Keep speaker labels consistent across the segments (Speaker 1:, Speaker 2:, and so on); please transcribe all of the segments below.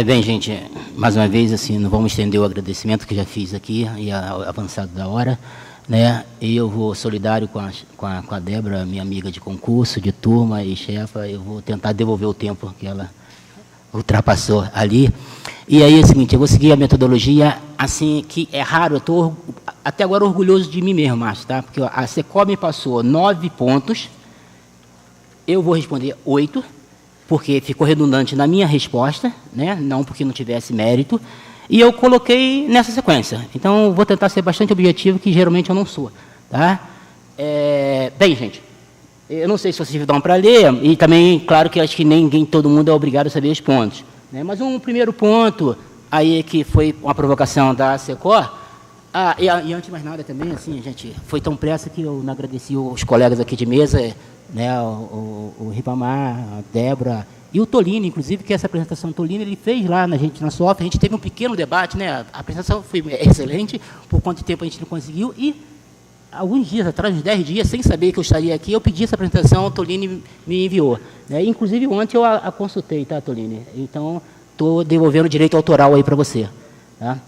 Speaker 1: Bem, gente, mais uma vez, assim, não vamos estender o agradecimento que já fiz aqui, e avançado da hora, né? E eu vou solidário com a Débora, minha amiga de concurso, de turma e chefa, eu vou tentar devolver o tempo que ela ultrapassou ali. E aí é o seguinte, eu vou seguir a metodologia, assim, que é raro, eu estou até agora orgulhoso de mim mesmo, Márcio, tá? Porque a Secom me passou 9 pontos, eu vou responder 8, porque ficou redundante na minha resposta, né? Não porque não tivesse mérito, e eu coloquei nessa sequência. Então, vou tentar ser bastante objetivo, que geralmente eu não sou. Tá? Bem, gente, eu não sei se vocês vão para ler, e também, claro que acho que todo mundo é obrigado a saber os pontos. Né? Mas um primeiro ponto, aí que foi uma provocação da Secor, e antes de mais nada também, assim, gente, foi tão pressa que eu não agradeci os colegas aqui de mesa, né, o Ribamar, a Débora e o Tolini, inclusive, que essa apresentação Tolini ele fez lá na SOF, a gente teve um pequeno debate, né, a apresentação foi excelente, por quanto tempo a gente não conseguiu, e alguns dias atrás, uns 10 dias, sem saber que eu estaria aqui, eu pedi essa apresentação, o Tolini me enviou. Né, inclusive, ontem eu a consultei, tá, Tolini? Então, estou devolvendo o direito autoral aí para você. Tá?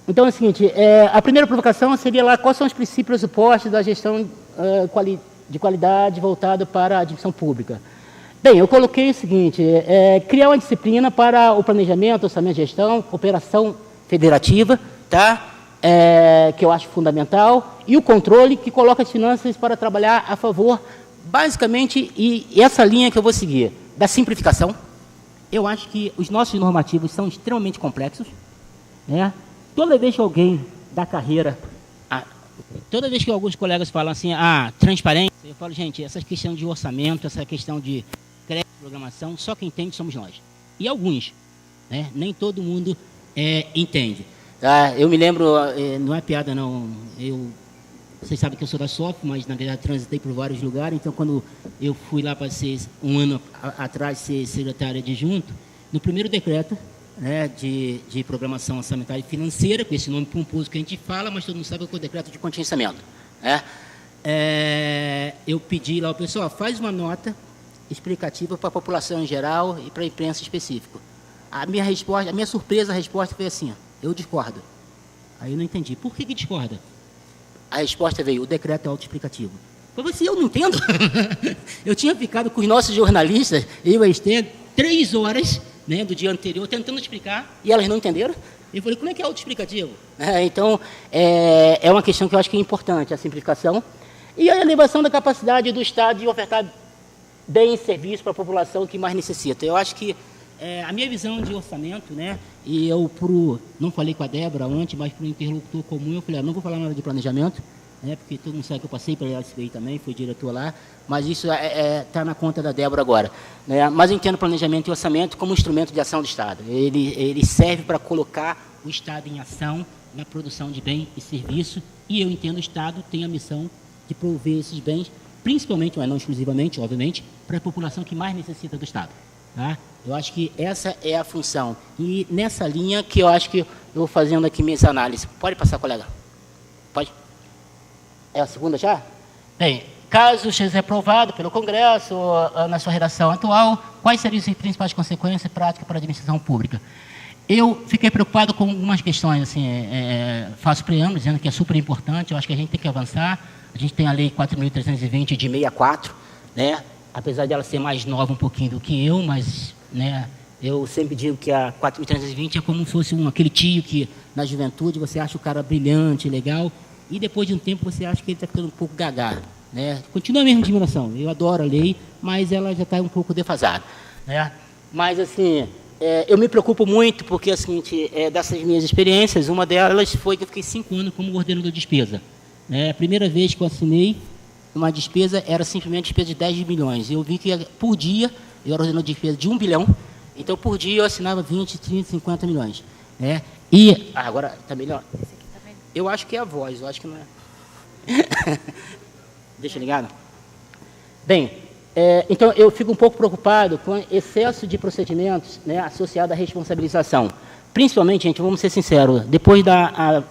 Speaker 1: Então, é o seguinte, a primeira provocação seria lá, quais são os princípios pressupostos da gestão de qualidade voltado para a administração pública. Bem, eu coloquei o seguinte, criar uma disciplina para o planejamento, orçamento de gestão, cooperação federativa, tá? Que eu acho fundamental, e o controle, que coloca as finanças para trabalhar a favor, basicamente, e essa linha que eu vou seguir, da simplificação. Eu acho que os nossos normativos são extremamente complexos, né? Toda vez que alguém da carreira... Toda vez que alguns colegas falam assim, transparência, eu falo, gente, essa questão de orçamento, essa questão de crédito, programação, só quem entende somos nós. E alguns, né? Nem todo mundo entende. Eu me lembro, não é piada não, vocês sabem que eu sou da SOF, mas na verdade transitei por vários lugares, então quando eu fui lá para ser, um ano atrás, ser secretário adjunto, no primeiro decreto, né, de programação orçamentária e financeira, com esse nome pomposo que a gente fala, mas todo mundo sabe que é o decreto de contingenciamento. Né? Eu pedi lá ao pessoal, faz uma nota explicativa para a população em geral e para a imprensa específica. A minha surpresa, a resposta foi assim, eu discordo. Aí eu não entendi, por que discorda? A resposta veio, o decreto é autoexplicativo. Eu falei assim, eu não entendo. Eu tinha ficado com os nossos jornalistas, eu e a Esther, 3 horas, né, do dia anterior, tentando explicar, e elas não entenderam. Eu falei, como é que é autoexplicativo? Então, é uma questão que eu acho que é importante, a simplificação, e a elevação da capacidade do Estado de ofertar bem e serviço para a população que mais necessita. Eu acho que a minha visão de orçamento, né, e eu não falei com a Débora ontem, mas para o interlocutor comum, eu falei, não vou falar nada de planejamento, né, porque todo mundo sabe que eu passei pela LCBI também, fui diretor lá, mas isso está na conta da Débora agora. Né? Mas eu entendo planejamento e orçamento como instrumento de ação do Estado. Ele serve para colocar o Estado em ação na produção de bem e serviço, e eu entendo que o Estado tem a missão de prover esses bens, principalmente, mas não exclusivamente, obviamente, para a população que mais necessita do Estado. Tá? Eu acho que essa é a função. E nessa linha que eu acho que eu vou fazendo aqui minhas análises. Pode passar, colega? Pode? É a segunda já? Bem, caso seja aprovado pelo Congresso, na sua redação atual, quais seriam as principais consequências práticas para a administração pública? Eu fiquei preocupado com algumas questões, assim, faço preâmbulo, dizendo que é super importante, eu acho que a gente tem que avançar. A gente tem a Lei 4.320 de 64, né? Apesar dela ser mais nova um pouquinho do que eu, mas, né, eu sempre digo que a 4.320 é como se fosse aquele tio que, na juventude, você acha o cara brilhante, legal, e depois de um tempo você acha que ele está ficando um pouco gaga. Né? Continua a mesma admiração, eu adoro a lei, mas ela já está um pouco defasada. Né? Mas, assim, eu me preocupo muito porque, assim, dessas minhas experiências, uma delas foi que eu fiquei 5 anos como coordenador de despesa. Né? A primeira vez que eu assinei uma despesa era simplesmente despesa de 10 milhões. Eu vi que, por dia, eu era coordenador de despesa de 1 bilhão, então, por dia, eu assinava 20, 30, 50 milhões. Né? E, agora, está melhor? Eu acho que é a voz, eu acho que não é. Deixa ligado? Bem, então eu fico um pouco preocupado com o excesso de procedimentos, né, associado à responsabilização. Principalmente, gente, vamos ser sinceros, depois da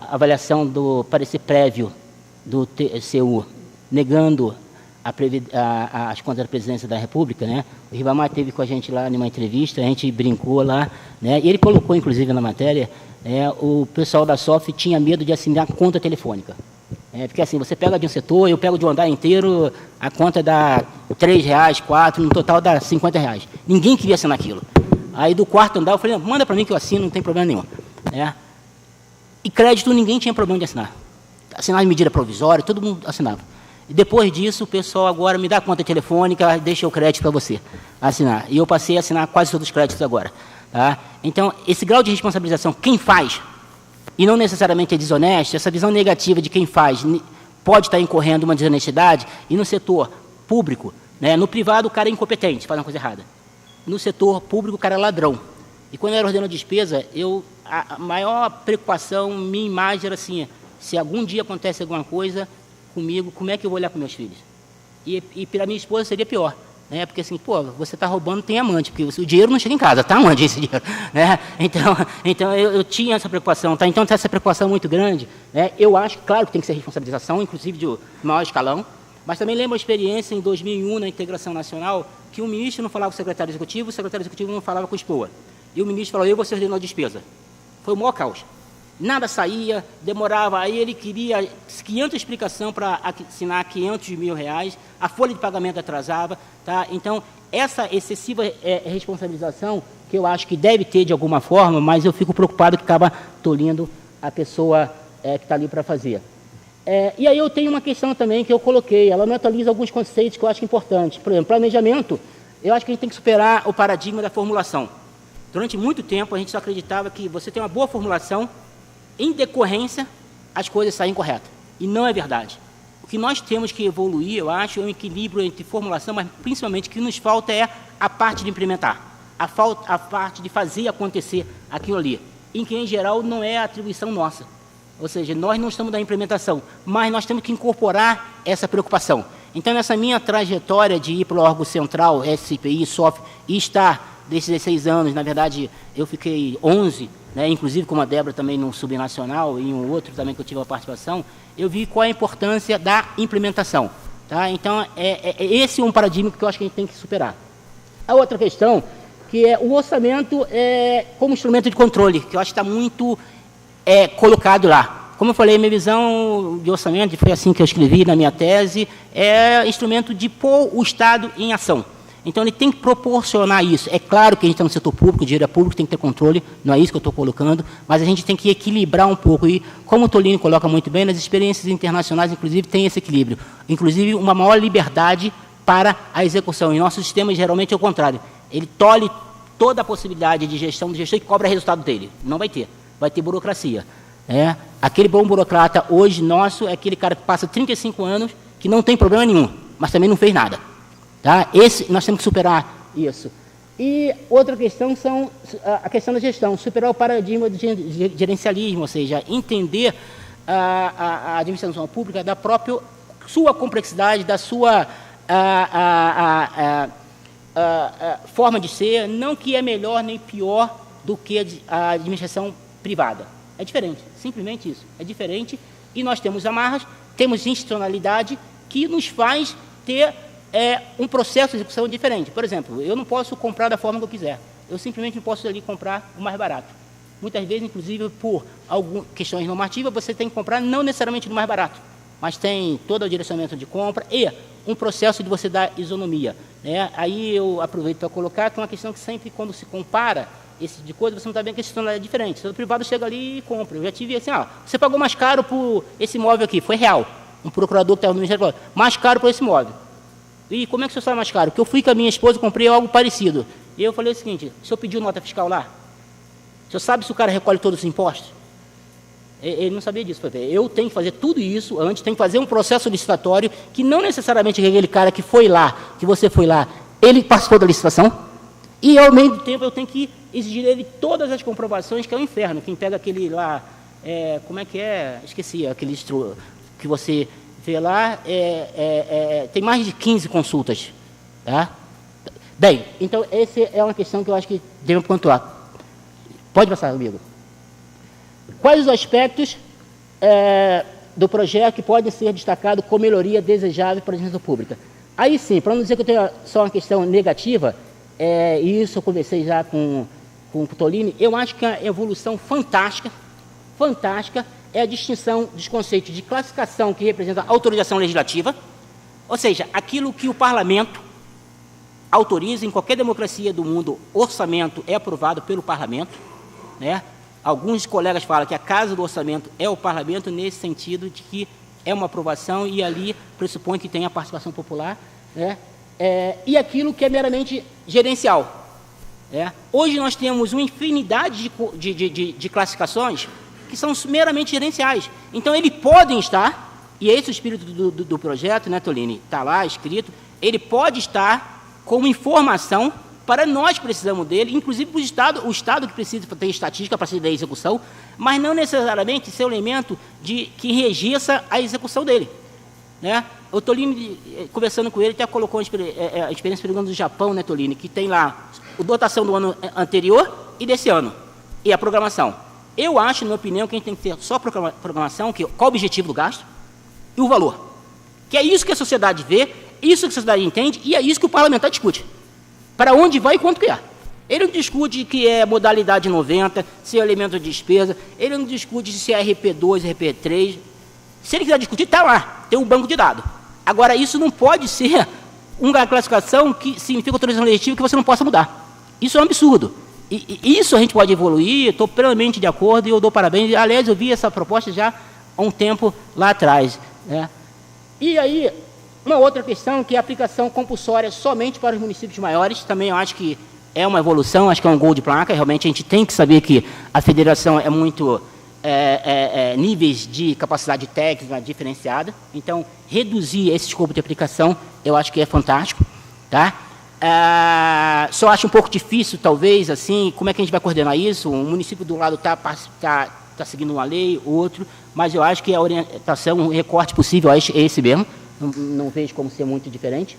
Speaker 1: avaliação do parecer prévio do TCU, negando as contas da presidência da República, né? O Ribamar esteve com a gente lá numa entrevista, a gente brincou lá, né? E ele colocou, inclusive, na matéria, o pessoal da SOF tinha medo de assinar conta telefônica. Porque assim, você pega de um setor, eu pego de um andar inteiro, a conta dá R$3, R$4, no total dá R$50. Ninguém queria assinar aquilo. Aí do quarto andar eu falei, manda para mim que eu assino, não tem problema nenhum. E crédito ninguém tinha problema de assinar. Assinar de medida provisória, todo mundo assinava. E depois disso, o pessoal agora me dá a conta telefônica, deixa o crédito para você assinar. E eu passei a assinar quase todos os créditos agora. Tá? Então, esse grau de responsabilização, quem faz, e não necessariamente é desonesto, essa visão negativa de quem faz pode estar incorrendo uma desonestidade, e no setor público, né, no privado o cara é incompetente, faz uma coisa errada. No setor público o cara é ladrão. E quando eu era ordenador de despesa, a maior preocupação, minha imagem era assim, se algum dia acontece alguma coisa comigo, como é que eu vou olhar para meus filhos? E para minha esposa seria pior. Né? Porque assim, pô, você está roubando, tem amante, porque o dinheiro não chega em casa, tá onde esse dinheiro? Né? Então eu tinha essa preocupação, tá? Então essa preocupação muito grande, né? Eu acho, claro que tem que ser responsabilização, inclusive de maior escalão, mas também lembro a experiência em 2001 na integração nacional, que o ministro não falava com o secretário executivo não falava com o SPOA. E o ministro falou, eu vou ser ordenador de despesa. Foi o maior caos. Nada saía, demorava, aí ele queria 500 explicações para assinar R$500 mil, a folha de pagamento atrasava. Tá? Então, essa excessiva responsabilização, que eu acho que deve ter de alguma forma, mas eu fico preocupado que acaba tolhindo a pessoa que está ali para fazer. E aí eu tenho uma questão também que eu coloquei, ela me atualiza alguns conceitos que eu acho importantes. Por exemplo, planejamento, eu acho que a gente tem que superar o paradigma da formulação. Durante muito tempo, a gente só acreditava que você tem uma boa formulação, em decorrência, as coisas saem corretas. E não é verdade. O que nós temos que evoluir, eu acho, é um equilíbrio entre formulação, mas principalmente o que nos falta é a parte de implementar, a parte de fazer acontecer aquilo ali, em que, em geral, não é atribuição nossa. Ou seja, nós não estamos da implementação, mas nós temos que incorporar essa preocupação. Então, nessa minha trajetória de ir para o órgão central, SCPI, SOF, e estar desses 16 anos, na verdade, eu fiquei 11, né, inclusive com a Débora também no subnacional e em um outro também que eu tive a participação, eu vi qual é a importância da implementação. Tá? Então, esse é um paradigma que eu acho que a gente tem que superar. A outra questão, que é o orçamento como instrumento de controle, que eu acho que está muito colocado lá. Como eu falei, minha visão de orçamento, foi assim que eu escrevi na minha tese, é instrumento de pôr o Estado em ação. Então, ele tem que proporcionar isso. É claro que a gente está no setor público, o dinheiro é público, tem que ter controle, não é isso que eu estou colocando, mas a gente tem que equilibrar um pouco. E, como o Tolini coloca muito bem, nas experiências internacionais, inclusive, tem esse equilíbrio. Inclusive, uma maior liberdade para a execução. Em nosso sistema, geralmente, é o contrário. Ele tolhe toda a possibilidade de gestão do gestor e cobra resultado dele. Não vai ter. Vai ter burocracia. Aquele bom burocrata, hoje, nosso, é aquele cara que passa 35 anos, que não tem problema nenhum, mas também não fez nada. Tá? Nós temos que superar isso. E outra questão são a questão da gestão, superar o paradigma do gerencialismo, ou seja, entender a administração pública da própria sua complexidade, da sua forma de ser, não que é melhor nem pior do que a administração privada. É diferente, simplesmente isso. É diferente e nós temos amarras, temos institucionalidade que nos faz ter um processo de execução diferente. Por exemplo, eu não posso comprar da forma que eu quiser. Eu simplesmente não posso ali comprar o mais barato. Muitas vezes, inclusive, por algumas questões normativas, você tem que comprar não necessariamente do mais barato, mas tem todo o direcionamento de compra e um processo de você dar isonomia. Né? Aí eu aproveito para colocar que é uma questão que sempre, quando se compara esse tipo de coisa, você não está vendo que a questão é diferente. O privado chega ali e compra. Eu já tive assim, você pagou mais caro por esse imóvel aqui, foi real. Um procurador que estava no Ministério falou, mais caro por esse imóvel. E como é que o senhor sabe mais caro? Porque eu fui com a minha esposa e comprei algo parecido. E eu falei o seguinte, o senhor pediu nota fiscal lá? O senhor sabe se o cara recolhe todos os impostos? Ele não sabia disso. Eu tenho que fazer tudo isso antes, tenho que fazer um processo licitatório que não necessariamente aquele cara que foi lá, que você foi lá, ele participou da licitação, e ao mesmo tempo eu tenho que exigir dele todas as comprovações, que é o inferno. Quem pega aquele lá, como é que é? Esqueci, aquele que você vê lá, tem mais de 15 consultas. Tá? Bem, então essa é uma questão que eu acho que devemos pontuar. Pode passar, amigo. Quais os aspectos do projeto que podem ser destacados como melhoria desejável para a administração pública? Aí sim, para não dizer que eu tenho só uma questão negativa, e isso eu conversei já com o Tolini, eu acho que a evolução fantástica é a distinção dos conceitos de classificação que representa a autorização legislativa, ou seja, aquilo que o parlamento autoriza. Em qualquer democracia do mundo, orçamento é aprovado pelo parlamento, né? Alguns colegas falam que a casa do orçamento é o parlamento, nesse sentido de que é uma aprovação e ali pressupõe que tem a participação popular, né? E aquilo que é meramente gerencial. Hoje nós temos uma infinidade de classificações que são meramente gerenciais. Então, eles podem estar, e esse é o espírito do projeto, né, Tolini? Está lá escrito, ele pode estar como informação para nós precisamos dele, inclusive para o Estado que precisa ter estatística para fazer a execução, mas não necessariamente ser um elemento que registra a execução dele, né? O Tolini, conversando com ele, até colocou a experiência pegando do Japão, né, Tolini, que tem lá a dotação do ano anterior e desse ano, e a programação. Eu acho, na minha opinião, que a gente tem que ter só programação, qual o objetivo do gasto e o valor. Que é isso que a sociedade vê, isso que a sociedade entende, e é isso que o parlamentar discute. Para onde vai e quanto que é. Ele não discute que é modalidade 90, se é elemento de despesa, ele não discute se é RP2, RP3. Se ele quiser discutir, está lá, tem um banco de dados. Agora, isso não pode ser uma classificação que significa autorização legislativa que você não possa mudar. Isso é um absurdo. E isso a gente pode evoluir, estou plenamente de acordo e eu dou parabéns. Aliás, eu vi essa proposta já há um tempo lá atrás, né? E aí, uma outra questão, que é a aplicação compulsória somente para os municípios maiores, também eu acho que é uma evolução, acho que é um gol de placa. Realmente a gente tem que saber que a federação é muito níveis de capacidade técnica diferenciada, então reduzir esse escopo de aplicação eu acho que é fantástico, tá? Só acho um pouco difícil, talvez, assim, como é que a gente vai coordenar isso? Um município do lado está seguindo uma lei, outro, mas eu acho que a orientação, o recorte possível é esse mesmo, não vejo como ser muito diferente.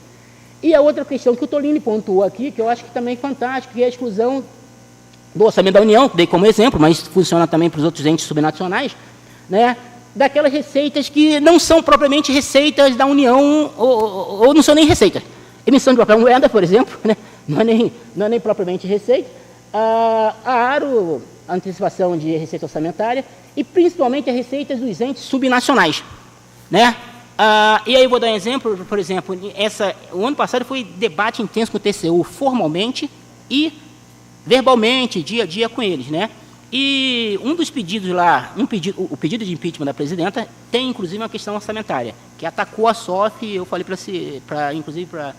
Speaker 1: E a outra questão que o Tolini pontuou aqui, que eu acho que também é fantástico, que é a exclusão do orçamento da União, que dei como exemplo, mas funciona também para os outros entes subnacionais, né? Daquelas receitas que não são propriamente receitas da União, ou não são nem receitas. Emissão de papel moeda, por exemplo, né? não é nem propriamente receita. A ARO, a antecipação de receita orçamentária, e principalmente as receitas dos entes subnacionais, né? E aí eu vou dar um exemplo, por exemplo, o ano passado foi debate intenso com o TCU, formalmente e verbalmente, dia a dia com eles, né? E um dos pedidos lá, o pedido de impeachment da presidenta, tem inclusive uma questão orçamentária, que atacou a SOF. Eu falei inclusive para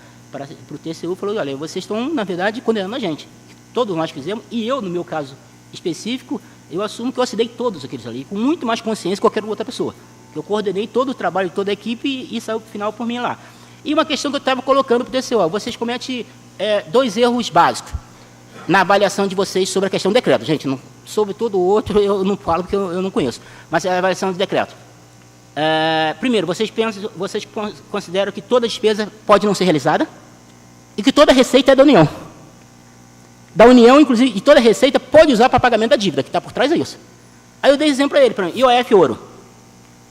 Speaker 1: o TCU, falou: olha, vocês estão, na verdade, condenando a gente. Todos nós fizemos, e eu, no meu caso específico, eu assumo que eu assinei todos aqueles ali, com muito mais consciência que qualquer outra pessoa. Eu coordenei todo o trabalho de toda a equipe e saiu, no final, por mim lá. E uma questão que eu estava colocando para o TCU: vocês cometem 2 erros básicos na avaliação de vocês sobre a questão do decreto. Gente, sobre todo o outro eu não falo porque eu não conheço, mas é a avaliação do decreto. Primeiro, vocês consideram que toda despesa pode não ser realizada e que toda receita é da União. Da União, inclusive, e toda receita pode usar para pagamento da dívida, que está por trás é isso. Aí eu dei exemplo para ele, IOF Ouro.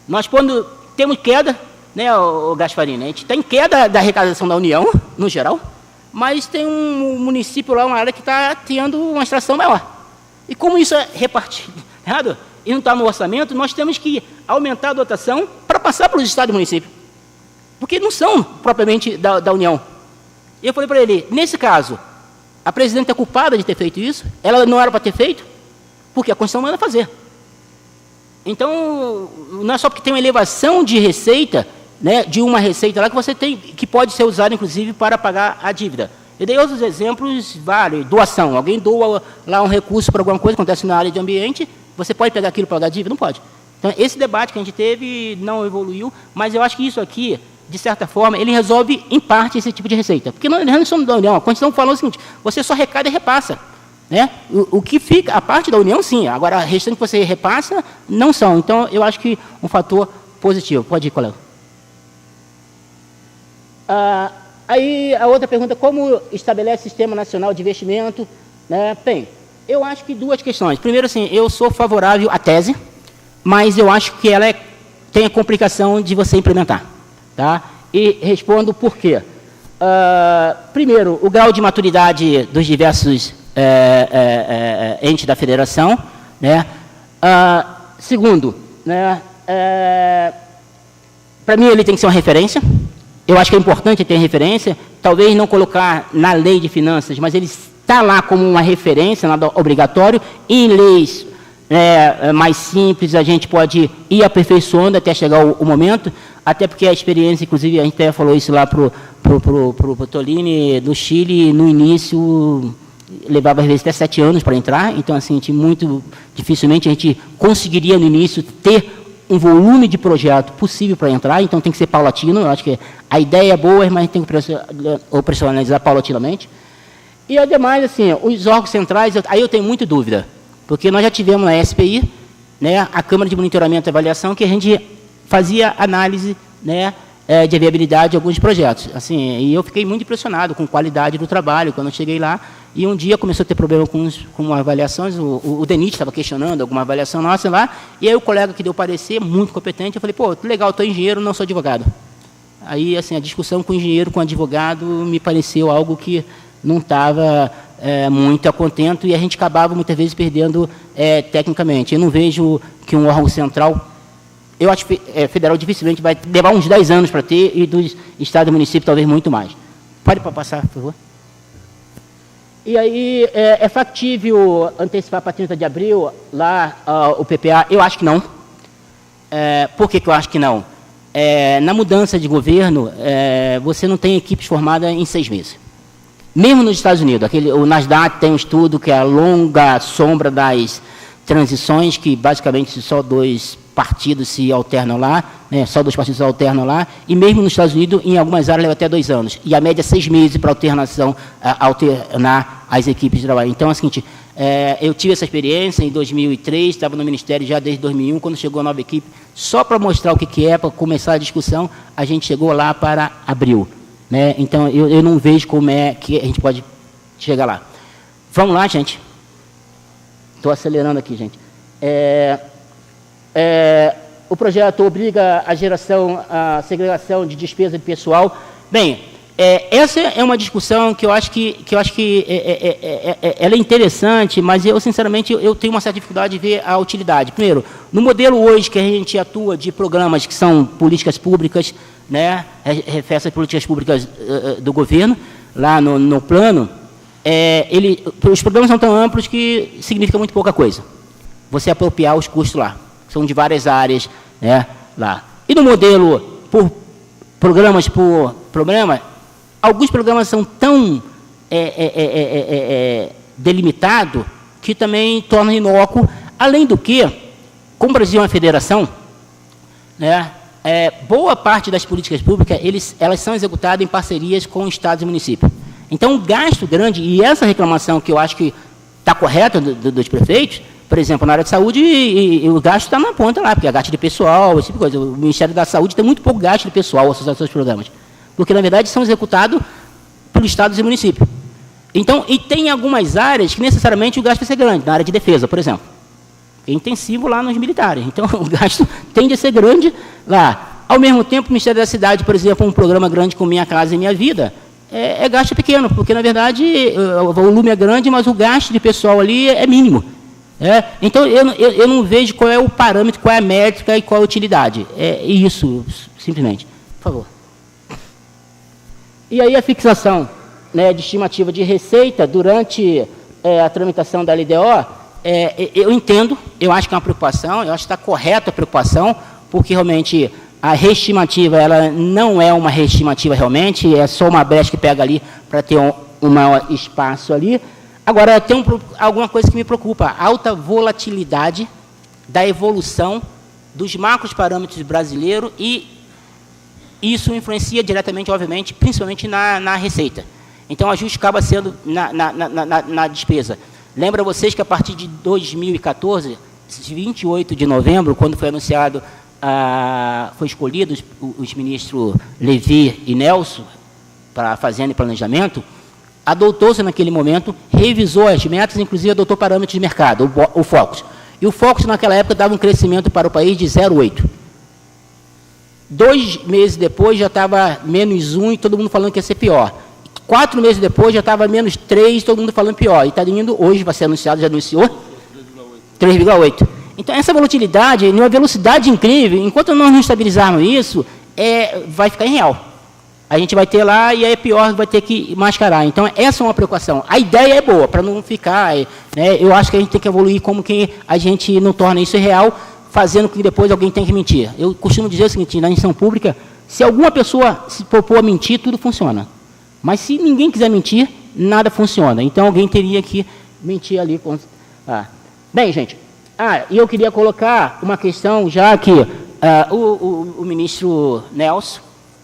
Speaker 1: Nós, quando temos queda, né, o Gasparini, a gente tem queda da arrecadação da União, no geral, mas tem um município lá, uma área que está tendo uma extração maior. E como isso é repartido errado e não está no orçamento, nós temos que aumentar a dotação para passar para os estados e municípios, porque não são propriamente da União. E eu falei para ele: nesse caso, a presidenta é culpada de ter feito isso, ela não era para ter feito, porque a Constituição manda fazer. Então, não é só porque tem uma elevação de receita, né, de uma receita lá, que você tem, que pode ser usada, inclusive, para pagar a dívida. Eu dei outros exemplos, doação. Alguém doa lá um recurso para alguma coisa, acontece na área de ambiente, você pode pegar aquilo para pagar a dívida? Não pode. Então, esse debate que a gente teve não evoluiu, mas eu acho que isso aqui, de certa forma, ele resolve, em parte, esse tipo de receita. Porque nós não somos da União. A Constituição falou o seguinte: você só arrecada e repassa. Né? O que fica, a parte da União, sim. Agora, a restante que você repassa, não são. Então, eu acho que um fator positivo. Pode ir, colega. Aí, a outra pergunta: como estabelece o Sistema Nacional de Investimento? Né? Bem, eu acho que 2 questões. Primeiro, assim, eu sou favorável à tese, mas eu acho que ela tem a complicação de você implementar. Tá? E respondo por quê. Primeiro, o grau de maturidade dos diversos entes da federação, né? Segundo, né, para mim ele tem que ser uma referência. Eu acho que é importante ter referência, talvez não colocar na lei de finanças, mas ele está lá como uma referência, nada obrigatório. Em leis mais simples, a gente pode ir aperfeiçoando até chegar o momento, até porque a experiência, inclusive, a gente até falou isso lá para o Tolini, no Chile, no início, levava às vezes até 7 anos para entrar, então, assim, muito dificilmente a gente conseguiria, no início, ter um volume de projeto possível para entrar, então tem que ser paulatino. Eu acho que a ideia é boa, mas a gente tem que operacionalizar paulatinamente. E, ademais, assim, os órgãos centrais, aí eu tenho muita dúvida, porque nós já tivemos na SPI, né, a Câmara de Monitoramento e Avaliação, que a gente fazia análise, né, de viabilidade de alguns projetos. Assim, e eu fiquei muito impressionado com a qualidade do trabalho quando eu cheguei lá, e um dia começou a ter problema com avaliações, o DENIT estava questionando alguma avaliação nossa lá, e aí o colega que deu parecer, muito competente, eu falei, pô, legal, estou engenheiro, não sou advogado. Aí, assim, a discussão com o engenheiro, com o advogado, me pareceu algo que não estava muito a contento, e a gente acabava, muitas vezes, perdendo tecnicamente. Eu não vejo que um órgão central, eu acho que federal dificilmente vai levar uns 10 anos para ter, e dos estados e municípios talvez muito mais. Pode passar, por favor. E aí, é factível antecipar para 30 de abril, lá, o PPA? Eu acho que não. Por que eu acho que não? Na mudança de governo, você não tem equipes formadas em 6 meses. Mesmo nos Estados Unidos, o Nasdaq tem um estudo que é a longa sombra das transições, que basicamente só 2 partidos se alternam lá, né, só 2 partidos se alternam lá, e mesmo nos Estados Unidos, em algumas áreas, leva até 2 anos. E a média é 6 meses para alternar as equipes de trabalho. Então, é o seguinte, eu tive essa experiência em 2003, estava no Ministério já desde 2001, quando chegou a nova equipe, só para mostrar o que é, para começar a discussão, a gente chegou lá para abril. Né? Então, eu não vejo como é que a gente pode chegar lá. Vamos lá, gente. Estou acelerando aqui, gente. O projeto obriga a segregação de despesa de pessoal. Bem, essa é uma discussão que eu acho que ela é interessante, mas eu, sinceramente, eu tenho uma certa dificuldade de ver a utilidade. Primeiro, no modelo hoje que a gente atua de programas que são políticas públicas, né, refere às políticas públicas do governo, lá no plano, os programas são tão amplos que significa muito pouca coisa. Você apropriar os custos lá. São de várias áreas, né, lá. E no modelo por programas por programa, alguns programas são tão delimitados que também tornam inócuo, além do que, como o Brasil é uma federação, né, boa parte das políticas públicas, elas são executadas em parcerias com estados e municípios. Então, um gasto grande, e essa reclamação que eu acho que está correta dos prefeitos, por exemplo, na área de saúde, e o gasto está na ponta lá, porque é gasto de pessoal, esse tipo de coisa. O Ministério da Saúde tem muito pouco gasto de pessoal associado aos seus programas, porque, na verdade, são executados pelos estados e municípios. Então, e tem algumas áreas que necessariamente o gasto vai ser grande, na área de defesa, por exemplo. É intensivo lá nos militares. Então, o gasto tende a ser grande lá. Ao mesmo tempo, o Ministério da Cidade, por exemplo, um programa grande como Minha Casa e Minha Vida, gasto pequeno, porque, na verdade, o volume é grande, mas o gasto de pessoal ali é mínimo. Então, eu não vejo qual é o parâmetro, qual é a métrica e qual a utilidade. É isso, simplesmente. Por favor. E aí a fixação, né, de estimativa de receita durante a tramitação da LDO, eu entendo, eu acho que é uma preocupação, eu acho que está correta a preocupação, porque realmente a reestimativa ela não é uma reestimativa realmente, é só uma brecha que pega ali para ter um maior espaço ali. Agora, tem alguma coisa que me preocupa, a alta volatilidade da evolução dos macros parâmetros brasileiros, e isso influencia diretamente, obviamente, principalmente na receita. Então, o ajuste acaba sendo na despesa. Lembra vocês que a partir de 2014, 28 de novembro, quando foi anunciado, foi escolhido os ministros Levi e Nelson para a Fazenda e Planejamento, adotou-se naquele momento, revisou as metas, inclusive adotou parâmetros de mercado, o Focus. E o Focus, naquela época, dava um crescimento para o país de 0,8. 2 meses depois já estava -1 e todo mundo falando que ia ser pior. 4 meses depois já estava -3, todo mundo falando pior. E está indo, hoje vai ser anunciado, já anunciou? 3,8. Então, essa volatilidade, numa velocidade incrível, enquanto nós não estabilizarmos isso, vai ficar irreal. A gente vai ter lá e é pior, vai ter que mascarar. Então, essa é uma preocupação. A ideia é boa, para não ficar... Né, eu acho que a gente tem que evoluir como que a gente não torna isso real, fazendo com que depois alguém tenha que mentir. Eu costumo dizer o seguinte, na gestão pública, se alguma pessoa se propor a mentir, tudo funciona. Mas se ninguém quiser mentir, nada funciona. Então, alguém teria que mentir ali. Bem, gente, e eu queria colocar uma questão, já que o ministro Nelson,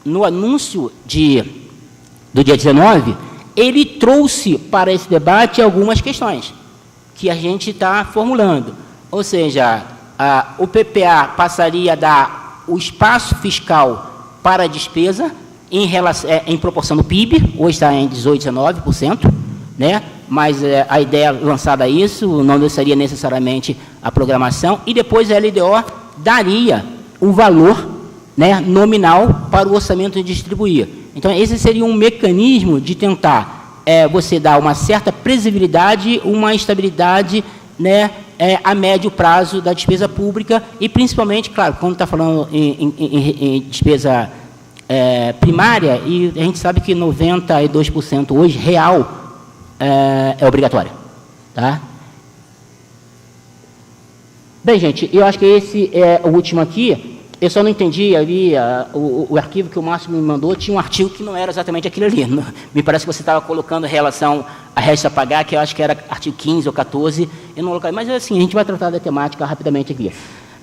Speaker 1: no anúncio do dia 19, ele trouxe para esse debate algumas questões que a gente está formulando. Ou seja, o PPA passaria a dar o espaço fiscal para a despesa em proporção do PIB, hoje está em 18%, 19%, né? Mas a ideia lançada a isso não seria necessariamente a programação, e depois a LDO daria o valor, né, nominal para o orçamento distribuir. Então, esse seria um mecanismo de tentar você dar uma certa previsibilidade, uma estabilidade, né, a médio prazo da despesa pública e, principalmente, claro, quando está falando em despesa primária, e a gente sabe que 92% hoje, real, é obrigatória. Tá? Bem, gente, eu acho que esse é o último aqui. Eu só não entendi ali, o arquivo que o Márcio me mandou, tinha um artigo que não era exatamente aquilo ali. Me parece que você estava colocando em relação a resta a pagar, que eu acho que era artigo 15 ou 14, eu não coloquei, mas assim, a gente vai tratar da temática rapidamente aqui.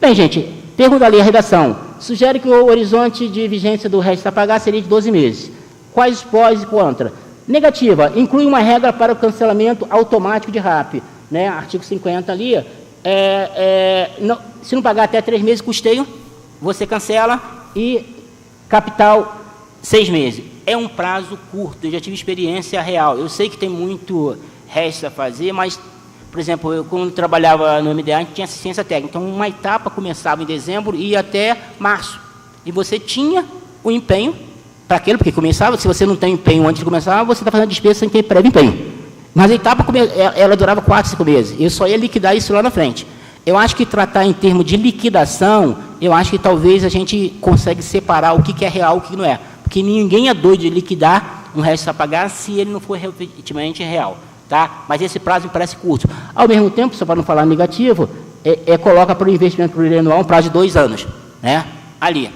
Speaker 1: Bem, gente, pergunta ali a redação. Sugere que o horizonte de vigência do resta a pagar seria de 12 meses. Quais os prós e contra? Negativa, inclui uma regra para o cancelamento automático de RAP. Né? Artigo 50 ali, se não pagar até 3 meses custeio, você cancela, e capital 6 meses. É um prazo curto, eu já tive experiência real. Eu sei que tem muito resto a fazer, mas, por exemplo, eu quando trabalhava no MDA, a gente tinha assistência técnica. Então, uma etapa começava em dezembro e ia até março. E você tinha o empenho para aquilo, porque começava, se você não tem empenho antes de começar, você está fazendo despesa sem ter prévio empenho. Mas a etapa, ela durava 4, 5 meses. Eu só ia liquidar isso lá na frente. Eu acho que tratar em termos de liquidação, eu acho que talvez a gente consegue separar o que é real e o que não é. Porque ninguém é doido de liquidar um resto a pagar se ele não for efetivamente real. Tá? Mas esse prazo me parece curto. Ao mesmo tempo, só para não falar negativo, coloca para o investimento plurianual um prazo de 2 anos. Né? Ali.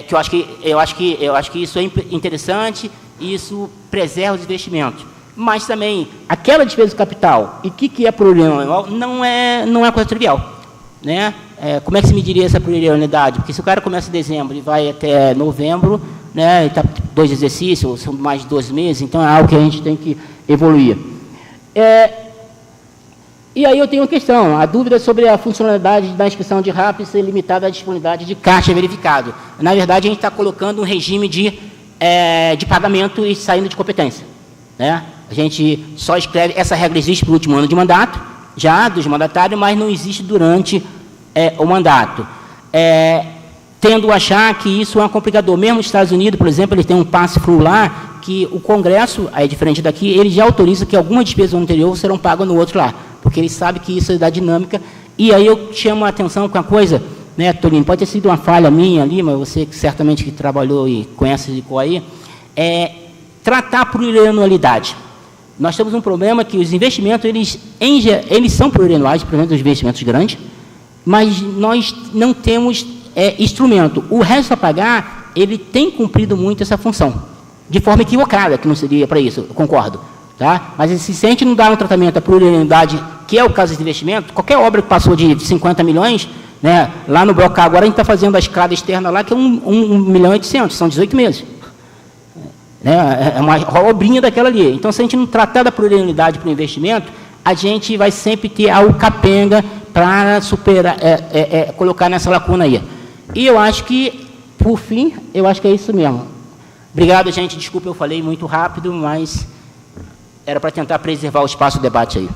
Speaker 1: Que eu acho que isso é interessante, e isso preserva os investimentos. Mas também, aquela despesa de capital, e o que é plurianual, não é coisa trivial. Né? Como é que se mediria essa plurianualidade? Porque se o cara começa em dezembro e vai até novembro, né, tá 2 exercícios, são mais de 12 meses, então é algo que a gente tem que evoluir. E aí eu tenho uma questão, a dúvida sobre a funcionalidade da inscrição de RAP ser limitada à disponibilidade de caixa verificado. Na verdade, a gente está colocando um regime de pagamento e saindo de competência. Né? A gente só escreve, essa regra existe para o último ano de mandato, já dos mandatários, mas não existe durante o mandato. Tendo a achar que isso é um complicador. Mesmo nos Estados Unidos, por exemplo, eles têm um pass-through lá, que o Congresso, aí diferente daqui, ele já autoriza que algumas despesas no anterior serão pagas no outro lá, porque ele sabe que isso é da dinâmica. E aí eu chamo a atenção com a coisa, né, Tolino, pode ter sido uma falha minha ali, mas você que certamente que trabalhou e conhece de qual aí, tratar a plurianualidade. Nós temos um problema que os investimentos, eles são plurianuais, principalmente os investimentos grandes, mas nós não temos instrumento. O resto a pagar, ele tem cumprido muito essa função, de forma equivocada, que não seria para isso, eu concordo. Tá? Mas se a gente não dá um tratamento à plurianualidade, que é o caso de investimento, qualquer obra que passou de 50 milhões, né, lá no Broca, agora a gente está fazendo a escada externa lá, que é 1,8 milhão, são 18 meses. É uma obrinha daquela ali. Então, se a gente não tratar da plurianualidade para o investimento, a gente vai sempre ter algo capenga para superar, colocar nessa lacuna aí. E eu acho que, por fim, eu acho que é isso mesmo. Obrigado, gente. Desculpa, eu falei muito rápido, mas era para tentar preservar o espaço do debate aí.